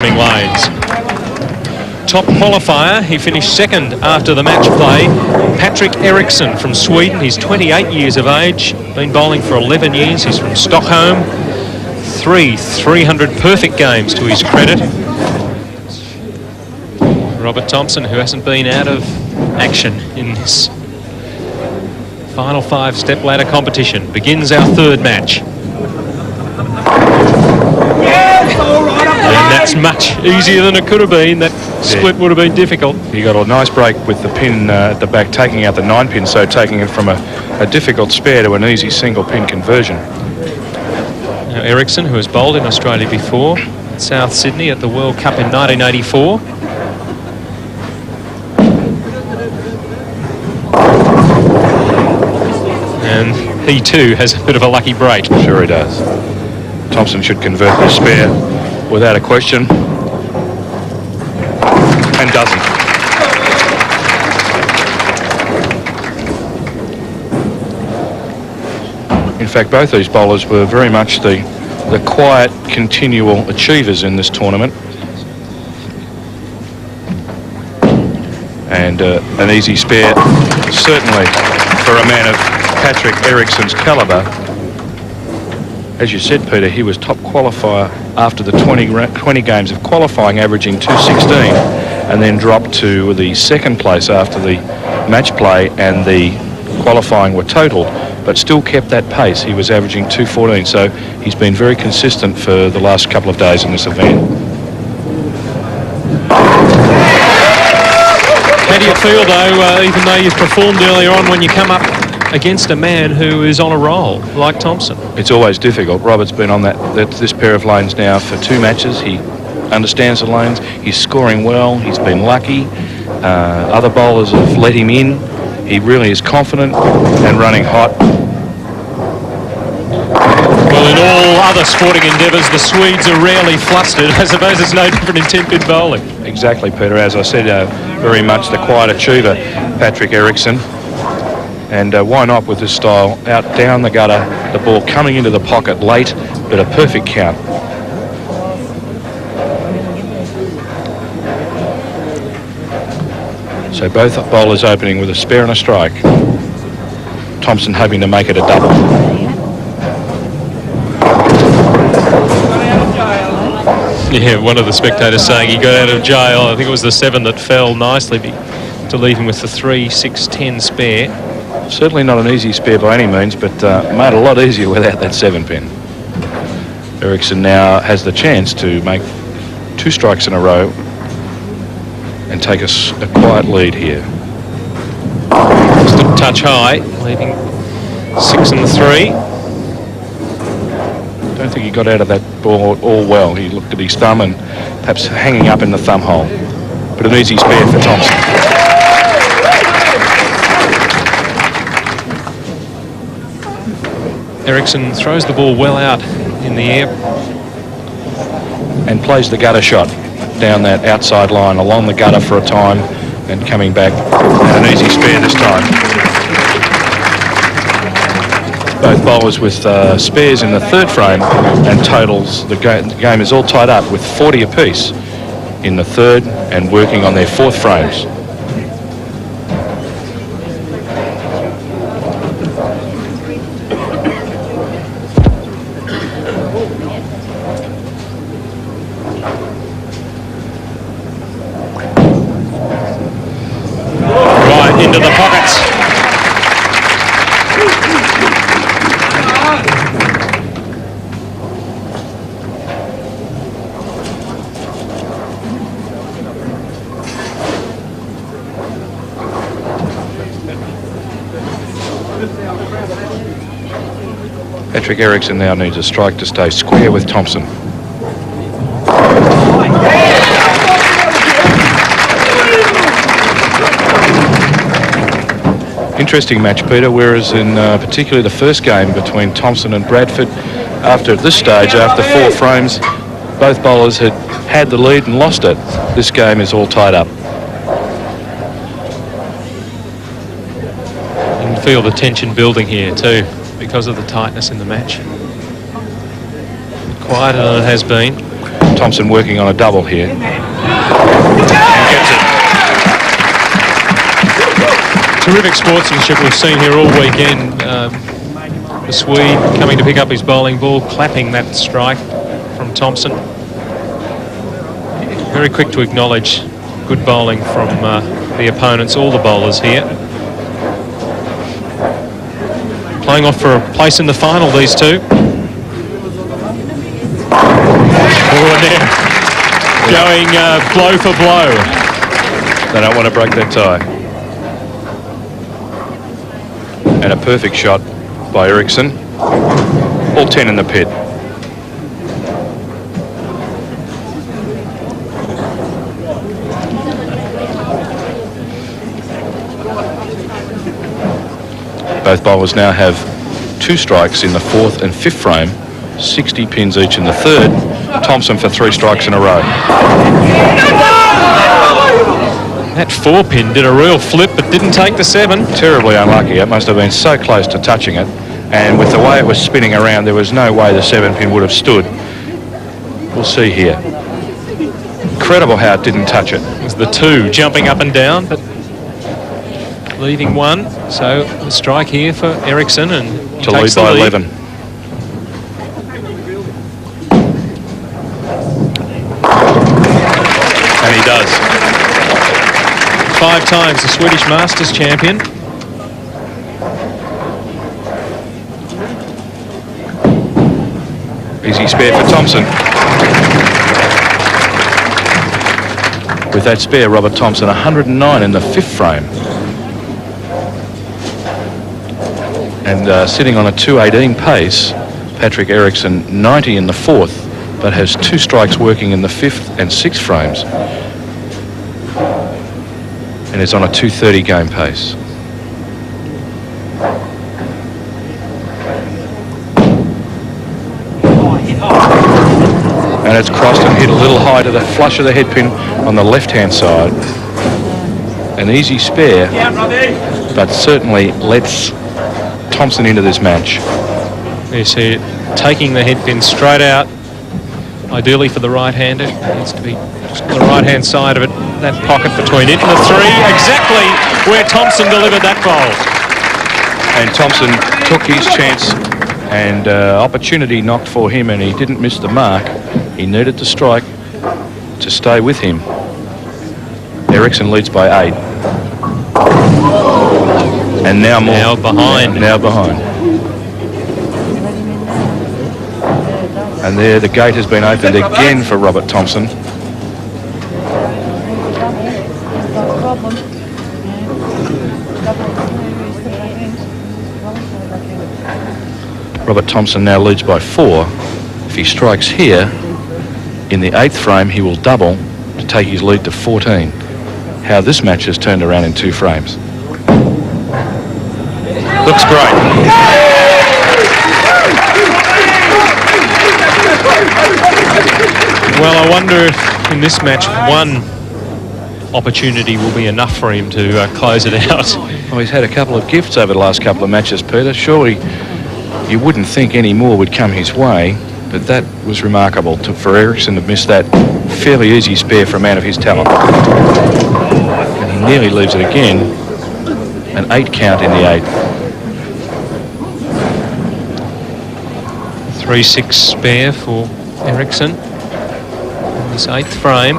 Lanes. Top qualifier, he finished second after the match play. Patrik Eriksson from Sweden. He's 28 years of age, been bowling for 11 years. He's from Stockholm. 300 perfect games to his credit. Robert Thompson, who hasn't been out of action in this final 5 step-ladder competition, begins our third match. And that's much easier than it could have been. That split would have been difficult. He got a nice break with the pin at the back, taking out the 9-pin, so taking it from a difficult spare to an easy single pin conversion. Now Eriksson, who has bowled in Australia before, South Sydney at the World Cup in 1984. And he too has a bit of a lucky break. Sure he does. Thompson should convert the spare without a question, and doesn't. In fact, both these bowlers were very much the quiet, continual achievers in this tournament. And an easy spare, certainly for a man of Patrik Eriksson's calibre. As you said, Peter, he was top qualifier after the 20 games of qualifying, averaging 216, and then dropped to the second place after the match play and the qualifying were totaled, but still kept that pace. He was averaging 214, so he's been very consistent for the last couple of days in this event. How do you feel, though, even though you've performed earlier on, when you come up against a man who is on a roll like Thompson? It's always difficult. Robert's been on this pair of lanes now for 2 matches. He understands the lanes. He's scoring well. He's been lucky. Other bowlers have let him in. He really is confident and running hot. Well, in all other sporting endeavours, the Swedes are rarely flustered. I suppose it's no different in Tenpin bowling. Exactly, Peter. As I said, very much the quiet achiever, Patrik Eriksson. And why not with this style? Out down the gutter, the ball coming into the pocket late, but a perfect count. So both bowlers opening with a spare and a strike. Thompson hoping to make it a double. Yeah, one of the spectators saying he got out of jail. I think it was the 7 that fell nicely to leave him with the 3, 6, 10 spare. Certainly not an easy spare by any means, but made a lot easier without that 7-pin. Eriksson now has the chance to make 2 strikes in a row and take a quiet lead here. Just a touch high, leaving 6 and 3. Don't think he got out of that ball all well. He looked at his thumb and perhaps hanging up in the thumb hole. But an easy spare for Thompson. Eriksson throws the ball well out in the air. And plays the gutter shot down that outside line, along the gutter for a time, and coming back. And an easy spare this time. Both bowlers with spares in the 3rd frame, and totals. The game is all tied up with 40 apiece in the 3rd and working on their 4th frames. Into the pockets. Patrik Eriksson now needs a strike to stay square with Thompson. Interesting match, Peter, whereas in particularly the first game between Thompson and Bradford, after this stage, after 4 frames, both bowlers had the lead and lost it. This game is all tied up. You can feel the tension building here too, because of the tightness in the match. Quieter than it has been. Thompson working on a double here. And gets it. Terrific sportsmanship we've seen here all weekend. The Swede coming to pick up his bowling ball, clapping that strike from Thompson. Very quick to acknowledge good bowling from the opponents, all the bowlers here. Playing off for a place in the final, these two. Oh, now going blow for blow. They don't want to break that tie. And a perfect shot by Eriksson. All 10 in the pit. Both bowlers now have 2 strikes in the 4th and 5th frame, 60 pins each in the 3rd. Thompson for 3 strikes in a row. That 4-pin did a real flip but didn't take the 7. Terribly unlucky. It must have been so close to touching it. And with the way it was spinning around, there was no way the 7-pin would have stood. We'll see here. Incredible how it didn't touch it. It was the 2 jumping up and down, but leaving 1. So the strike here for Eriksson, and to lead by 11. And he does. 5 times the Swedish Masters champion. Easy spare for Thompson. With that spare, Robert Thompson 109 in the 5th frame. And sitting on a 218 pace, Patrik Eriksson 90 in the 4th, but has 2 strikes working in the 5th and 6th frames. And is on a 230 game pace. And it's crossed and hit a little high to the flush of the head pin on the left-hand side. An easy spare, but certainly lets Thompson into this match. You see it taking the head pin straight out, ideally for the right-hander. It needs to be just on the right-hand side of it, that pocket between it and the 3, exactly where Thompson delivered that bowl. And Thompson took his chance, and opportunity knocked for him, and he didn't miss the mark. He needed to strike to stay with him. Eriksson leads by 8. And now more. Now behind. Now behind. And there the gate has been opened again for Robert Thompson. Robert Thompson now leads by 4. If he strikes here, in the 8th frame, he will double to take his lead to 14. How this match has turned around in 2 frames. Looks great. Well, I wonder if in this match 1 opportunity will be enough for him to close it out. Well, he's had a couple of gifts over the last couple of matches, Peter. Surely you wouldn't think any more would come his way, but that was remarkable for Eriksson to miss that fairly easy spare for a man of his talent. And he nearly leaves it again. An 8 count in the 8th. 3-6 spare for Eriksson in this 8th frame.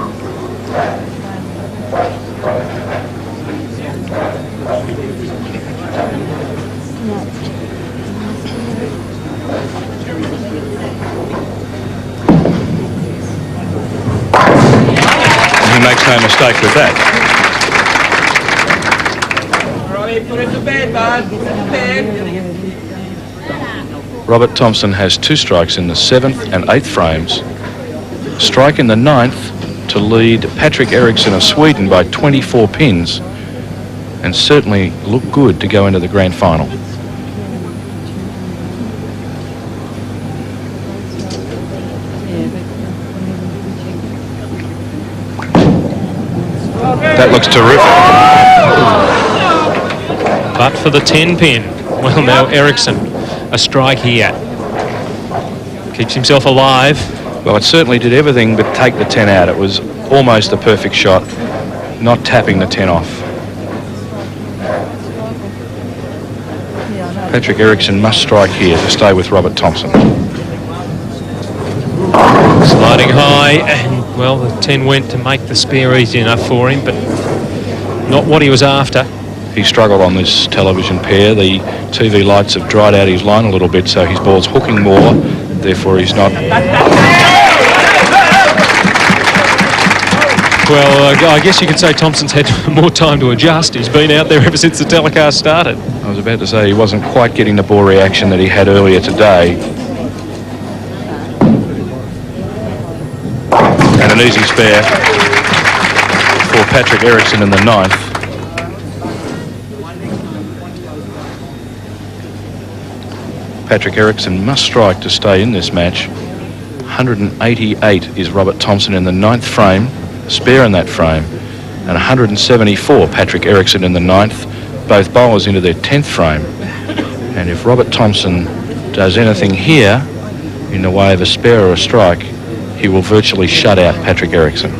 He makes no mistake with that. Put it to bed, bud. Put it to bed. Robert Thompson has 2 strikes in the 7th and 8th frames. Strike in the 9th to lead Patrik Eriksson of Sweden by 24 pins, and certainly look good to go into the grand final. That looks terrific. But for the 10-pin, well, now Eriksson, a strike here. Keeps himself alive. Well, it certainly did everything but take the 10 out. It was almost a perfect shot, not tapping the 10 off. Patrik Eriksson must strike here to stay with Robert Thompson. Sliding high, and well, the 10 went to make the spare easy enough for him, but not what he was after. He struggled on this television pair. The TV lights have dried out his line a little bit, so his ball's hooking more, therefore he's not... Well, I guess you could say Thompson's had more time to adjust. He's been out there ever since the telecast started. I was about to say he wasn't quite getting the ball reaction that he had earlier today. And an easy spare for Patrik Eriksson in the 9th. Patrik Eriksson must strike to stay in this match. 188 is Robert Thompson in the 9th frame, spare in that frame, and 174 Patrik Eriksson in the 9th, both bowlers into their 10th frame. And if Robert Thompson does anything here in the way of a spare or a strike, he will virtually shut out Patrik Eriksson.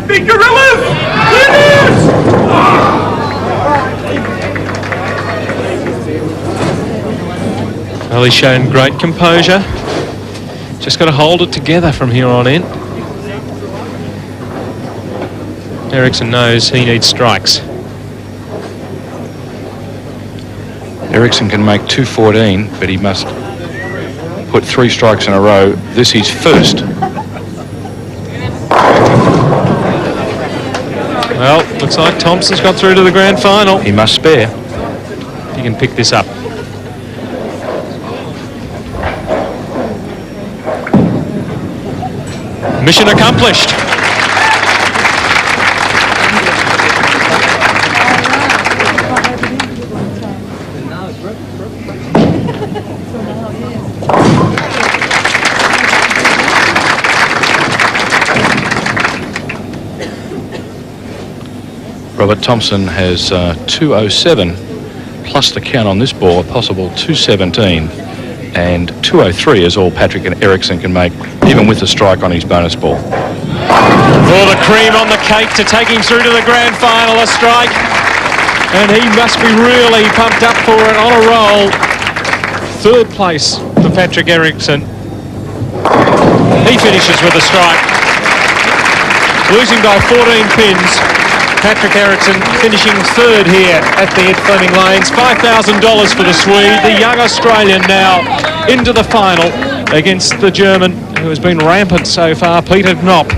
Big gorillas! Well, he's shown great composure. Just got to hold it together from here on in. Eriksson knows he needs strikes. Eriksson can make 214, but he must put 3 strikes in a row. This is first. Well, looks like Thompson's got through to the grand final. He must spare. He can pick this up. Mission accomplished. Robert Thompson has 207 plus the count on this ball, a possible 217, and 203 is all Patrik Eriksson can make, even with the strike on his bonus ball. Oh, the cream on the cake to take him through to the grand final, a strike, and he must be really pumped up for it, on a roll. 3rd place for Patrik Eriksson. He finishes with a strike. Losing by 14 pins. Patrik Eriksson finishing 3rd here at the Ed Fleming Lanes. $5,000 for the Swede, the young Australian now into the final against the German, who has been rampant so far, Peter Knopp.